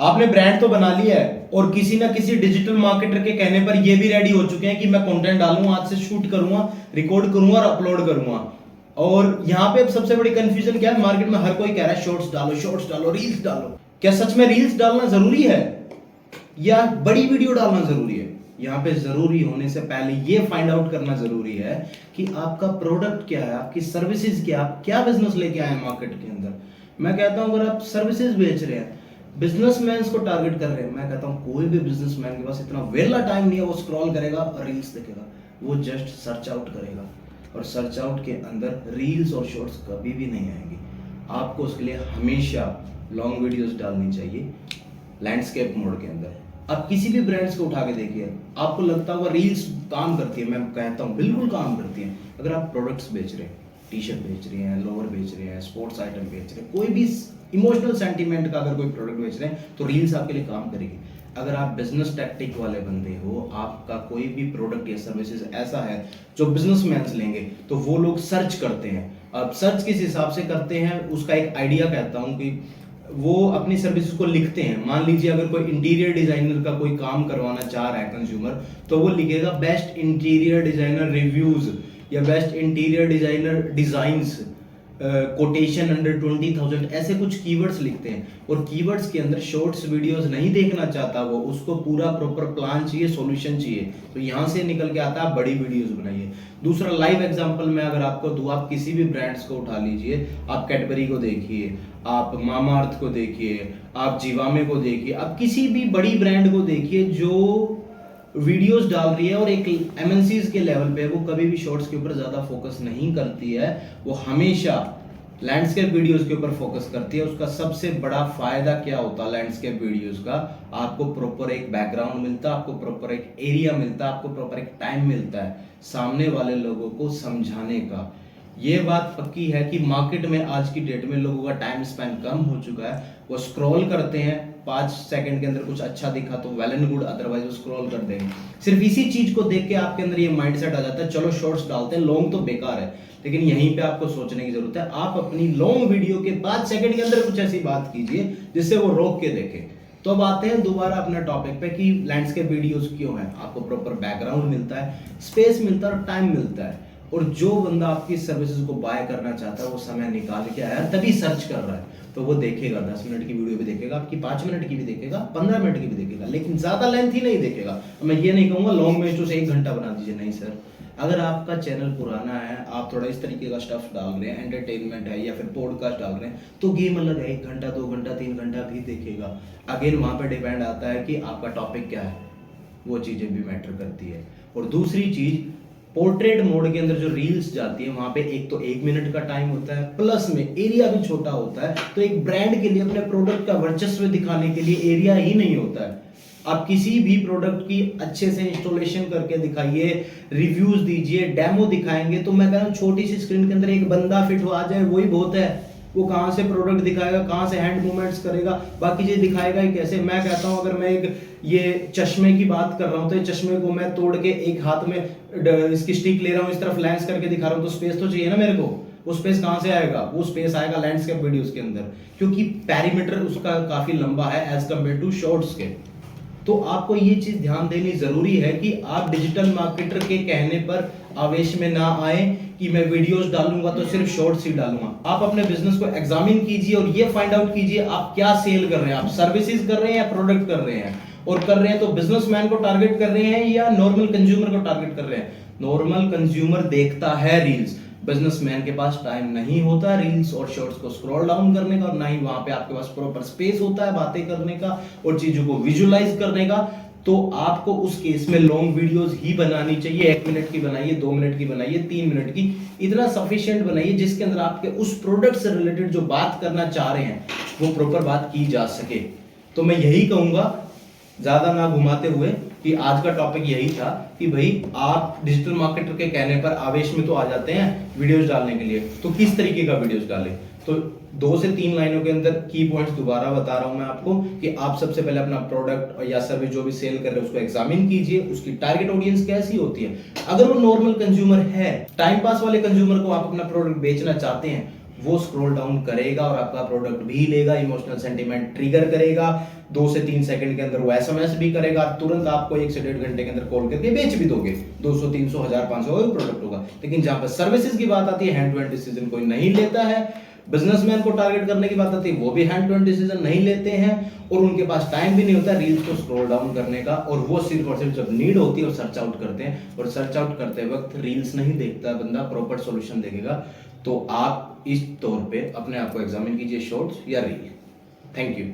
आपने ब्रांड तो बना लिया है और किसी ना किसी डिजिटल मार्केटर के कहने पर ये भी रेडी हो चुके हैं कि मैं कंटेंट डालूंगा, आज से शूट करूंगा, रिकॉर्ड करूंगा और अपलोड करूंगा। और यहाँ पे अब सबसे बड़ी कंफ्यूजन क्या है, मार्केट में हर कोई कह रहा है शॉर्ट्स डालो, रील्स डालो। क्या सच में रील्स डालना जरूरी है या बड़ी वीडियो डालना जरूरी है? यहाँ पे जरूरी होने से पहले ये फाइंड आउट करना जरूरी है कि आपका प्रोडक्ट क्या है, आपकी सर्विसेज क्या, आप क्या बिजनेस लेके आए मार्केट के अंदर। मैं कहता हूं अगर आप सर्विसेज बेच रहे हैं, बिजनेसमैन को टारगेट कर रहे हैं, मैं कहता हूं कोई भी बिजनेसमैन के पास इतना वेला टाइम नहीं है वो स्क्रॉल करेगा और रील्स देखेगा। वो जस्ट सर्च आउट करेगा और सर्च आउट के अंदर रील्स और शॉर्ट्स कभी भी नहीं आएंगी। आपको उसके लिए हमेशा लॉन्ग वीडियोस डालनी चाहिए लैंडस्केप मोड के अंदर। आप किसी भी ब्रांड्स को उठा के देखिए, आपको लगता होगा रील्स काम करती है, मैं कहता हूँ बिल्कुल काम करती है। अगर आप प्रोडक्ट्स बेच रहे हैं, टी शर्ट बेच रहे हैं, लोअर बेच रहे हैं, स्पोर्ट्स आइटम बेच रहे हैं, कोई भी इमोशनल सेंटीमेंट का अगर कोई प्रोडक्ट बेच रहे हैं तो रील्स आपके लिए काम करेगी। अगर आप बिजनेस टैक्टिक वाले बंदे हो, आपका कोई भी प्रोडक्ट या सर्विसेज ऐसा है जो बिजनेसमैन लेंगे, तो वो लोग सर्च करते हैं। अब सर्च किस हिसाब से करते हैं उसका एक आइडिया कहता हूँ कि वो अपनी सर्विसेज को लिखते हैं। मान लीजिए अगर कोई इंटीरियर डिजाइनर का कोई काम करवाना चाह रहा है कंज्यूमर, तो वो लिखेगा बेस्ट इंटीरियर डिजाइनर रिव्यूज या best interior designer designs quotation under 20,000, ऐसे कुछ कीवर्ड्स लिखते हैं। और कीवर्ड्स के अंदर शॉर्ट्स वीडियोस नहीं देखना चाहता वो, उसको पूरा प्रॉपर प्लान चाहिए, सॉल्यूशन चाहिए। तो यहाँ से निकल के आता है बड़ी वीडियोस बनाइए। दूसरा लाइव एग्जांपल मैं अगर आपको दूं, आप किसी भी ब्रांड्स को उठा लीजिए, आप कैडबरी को देखिए, आप मामाअर्थ को देखिए, आप जीवामे को देखिए, आप किसी भी बड़ी ब्रांड को देखिए जो वीडियोस डाल रही है और एक एमएनसीज के लेवल पे, वो कभी भी शॉर्ट्स के ऊपर ज्यादा फोकस नहीं करती है, वो हमेशा लैंडस्केप वीडियोस के ऊपर फोकस करती है। उसका सबसे बड़ा फायदा क्या होता है लैंडस्केप वीडियोस का, आपको प्रॉपर एक बैकग्राउंड मिलता है, आपको प्रॉपर एक एरिया मिलता है, आपको प्रॉपर एक टाइम मिलता है सामने वाले लोगों को समझाने का। ये बात पक्की है कि मार्केट में आज की डेट में लोगों का टाइम स्पेंड कम हो चुका है। वो स्क्रॉल करते हैं, 5 सेकंड के अंदर कुछ अच्छा दिखा तो वेल एंड गुड, अदरवाइज वो स्क्रॉल कर देंगे। सिर्फ इसी चीज को देख के आपके अंदर ये माइंडसेट आ जाता है चलो शॉर्ट्स डालते हैं, लॉन्ग तो बेकार है। लेकिन यहीं पे आपको सोचने की जरूरत है। आप अपनी लॉन्ग वीडियो के 5 सेकंड के अंदर कुछ ऐसी बात कीजिए जिससे वो रोक के देखे। तो अब आते हैं दोबारा अपने टॉपिक पे कि लैंडस्केप वीडियोस क्यों है। आपको प्रॉपर बैकग्राउंड मिलता है, स्पेस मिलता है और टाइम मिलता है। और जो बंदा आपकी सर्विसेज को बाय करना चाहता है वो समय निकाल के आया तभी सर्च कर रहा है, तो वो देखेगा 10 मिनट की वीडियो भी देखेगा, आपकी 5 मिनट की भी देखेगा, 15 मिनट की भी देखेगा, लेकिन ज्यादा लेंथ ही नहीं देखेगा। मैं ये नहीं कहूंगा लॉन्ग में उसे 1 घंटा बना दीजिए, नहीं सर। अगर आपका चैनल पुराना है, आप थोड़ा इस तरीके का स्टफ डाल रहे हैं, एंटरटेनमेंट है या फिर पॉडकास्ट डाल रहे हैं, तो गेम अलग है, 1 घंटा 2 घंटा 3 घंटा भी देखेगा। अगेन वहां पर डिपेंड आता है कि आपका टॉपिक क्या है, वो चीजें भी मैटर करती है। और दूसरी चीज, पोर्ट्रेट मोड के अंदर जो रील्स जाती है वहां पे एक तो 1 मिनट का टाइम होता है, प्लस में एरिया भी छोटा होता है। तो एक ब्रांड के लिए अपने प्रोडक्ट का वर्चस्व दिखाने के लिए एरिया ही नहीं होता है। आप किसी भी प्रोडक्ट की अच्छे से इंस्टॉलेशन करके दिखाइए, रिव्यूज दीजिए, डेमो दिखाएंगे, तो मैं कह रहा हूँ छोटी सी स्क्रीन के अंदर एक बंदा फिट हो आ जाए वही बहुत है। वो कहाँ से प्रोडक्ट दिखाएगा, कहाँ से हैंड मूवमेंट्स करेगा, बाकी चीज दिखाएगा ही कैसे। मैं कहता हूँ अगर मैं एक ये चश्मे की बात कर रहा हूँ तो ये चश्मे को मैं तोड़ के एक हाथ में इसकी स्टिक ले रहा हूँ, इस तरफ लेंस करके दिखा रहा हूँ, तो स्पेस तो चाहिए ना मेरे को। वो स्पेस कहाँ से आएगा? वो स्पेस आएगा लैंडस्केप वीडियोस के अंदर, क्योंकि पैरीमीटर उसका काफी लंबा है एज कम्पेयर टू शॉर्ट्स के। तो आपको ये चीज ध्यान देनी जरूरी है कि आप डिजिटल मार्केटर के कहने पर आवेश में ना आए कि मैं वीडियोस डालूंगा तो सिर्फ शॉर्ट्स ही डालूंगा। आप अपने बिजनेस को एग्जामिन कीजिए और ये फाइंड आउट कीजिए आप क्या सेल कर रहे हैं, आप सर्विसेज कर रहे हैं या प्रोडक्ट कर रहे हैं। और कर रहे हैं तो बिजनेसमैन को टारगेट कर रहे हैं या नॉर्मल कंज्यूमर को टारगेट कर रहे हैं। नॉर्मल कंज्यूमर देखता है रील्स, बिजनेसमैन के पास टाइम नहीं होता रील्स और शॉर्ट्स को स्क्रॉल डाउन करने का, और ना ही वहां पे आपके पास प्रॉपर स्पेस होता है बातें करने का और चीजों को विजुअलाइज करने का। तो आपको उस केस में लॉन्ग वीडियोस ही बनानी चाहिए। 1 मिनट की बनाइए, 2 मिनट की बनाइए, 3 मिनट की, इतना सफिशिएंट बनाइए जिसके अंदर आपके उस प्रोडक्ट से रिलेटेड जो बात करना चाह रहे हैं वो प्रॉपर बात की जा सके। तो मैं यही कहूंगा ज्यादा ना घुमाते हुए कि आज का टॉपिक यही था कि भाई आप डिजिटल मार्केटर के कहने पर आवेश में तो आ जाते हैं वीडियोस डालने के लिए, तो किस तरीके का वीडियोस डालें। तो 2 से 3 लाइनों के अंदर की पॉइंट्स दोबारा बता रहा हूं मैं आपको कि आप सबसे पहले अपना प्रोडक्ट या सर्विस जो भी सेल कर रहे हैं उसको एग्जामिन कीजिए, उसकी टारगेट ऑडियंस कैसी होती है। अगर वो नॉर्मल कंज्यूमर है, टाइम पास वाले कंज्यूमर को आप अपना प्रोडक्ट बेचना चाहते हैं, वो स्क्रॉल डाउन करेगा और आपका प्रोडक्ट भी लेगा, इमोशनल सेंटीमेंट ट्रिगर करेगा, 2 से 3 सेकंड के अंदर वो एसएमएस भी करेगा, तुरंत आपको 1 से 1.5 घंटे के अंदर कॉल करके बेच भी दोगे, 200 300 1000 500 वो प्रोडक्ट होगा। लेकिन जहां पर सर्विसेज की बात आती है, हैंड टू हैंड डिसीजन कोई नहीं लेता है। बिजनेसमैन को टारगेट करने की बात आती है, वो भी हैंड टू हैंड डिसीजन नहीं लेते हैं और उनके पास टाइम भी नहीं होता रील्स को स्क्रॉल डाउन करने का, और वो सिर्फ और सिर्फ जब नीड होती है और सर्च आउट करते हैं, और सर्च आउट करते वक्त रील्स नहीं देखता बंदा, प्रॉपर सॉल्यूशन देखेगा। तो आप इस तौर पे अपने आप को एग्जामिन कीजिए, शॉर्ट्स या रील। Thank you.